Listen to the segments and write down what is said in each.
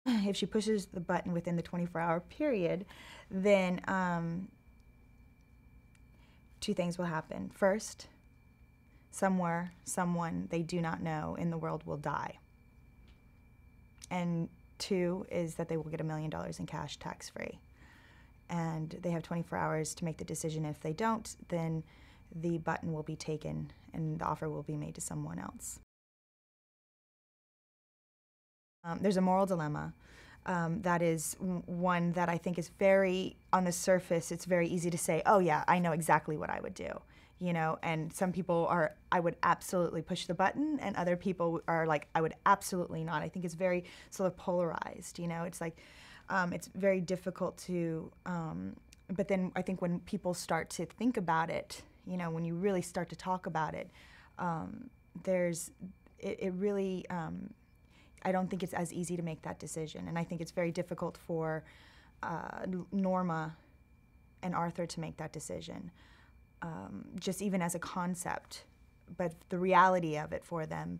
If she pushes the button within the 24-hour period, then two things will happen. First, somewhere, someone they do not know in the world will die. And two is that they will get $1 million in cash tax-free. And they have 24 hours to make the decision. If they don't, then the button will be taken and the offer will be made to someone else. There's a moral dilemma. That is one that I think is very, on the surface, it's very easy to say, oh yeah, I know exactly what I would do. You know, and some people are, I would absolutely push the button, and other people are like, I would absolutely not. I think it's very sort of polarized, you know, it's like, it's very difficult to, but then I think when people start to think about it, you know, when you really start to talk about it, it really, I don't think it's as easy to make that decision. And I think it's very difficult for Norma and Arthur to make that decision, just even as a concept. But the reality of it for them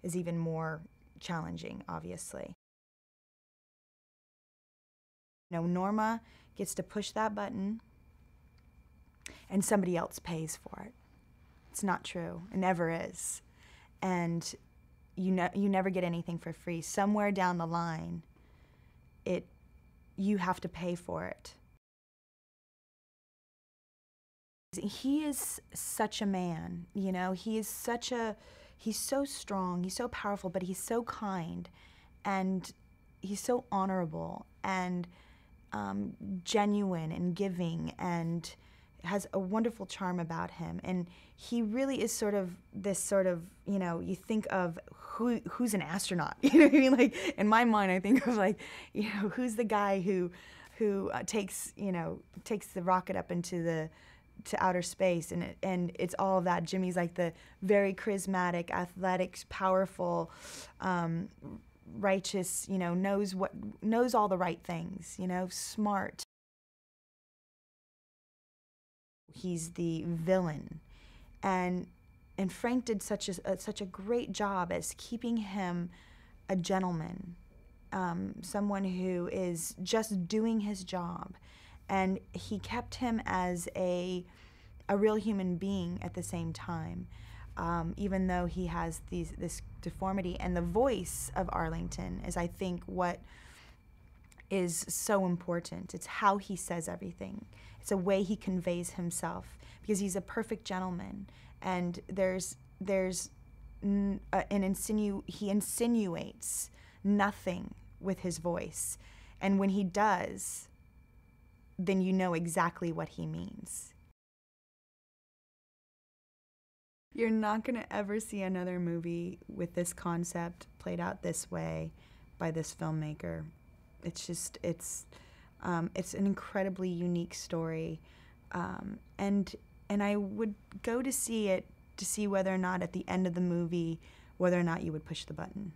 is even more challenging, obviously. You know, Norma gets to push that button and somebody else pays for it. It's not true. It never is. And you never get anything for free. Somewhere down the line, you have to pay for it. He is such a man, you know, he's so strong, he's so powerful, but he's so kind, and he's so honorable, and genuine and giving, and has a wonderful charm about him. And he really is sort of this sort of, you know, you think of who's an astronaut, you know what I mean? Like, in my mind, I think of, like, you know, who's the guy who takes the rocket up into outer space, and it's all of that. Jimmy's like the very charismatic, athletic, powerful, righteous, you know, knows all the right things, you know, smart. He's the villain, and Frank did such a great job as keeping him a gentleman, someone who is just doing his job, and he kept him as a real human being at the same time, even though he has this deformity. And the voice of Arlington is, I think, what is so important. It's how he says everything. It's a way he conveys himself, because he's a perfect gentleman, and he insinuates nothing with his voice, and when he does, then you know exactly what he means. You're not going to ever see another movie with this concept played out this way by this filmmaker. It's just, it's an incredibly unique story, and I would go to see it to see whether or not at the end of the movie, whether or not you would push the button.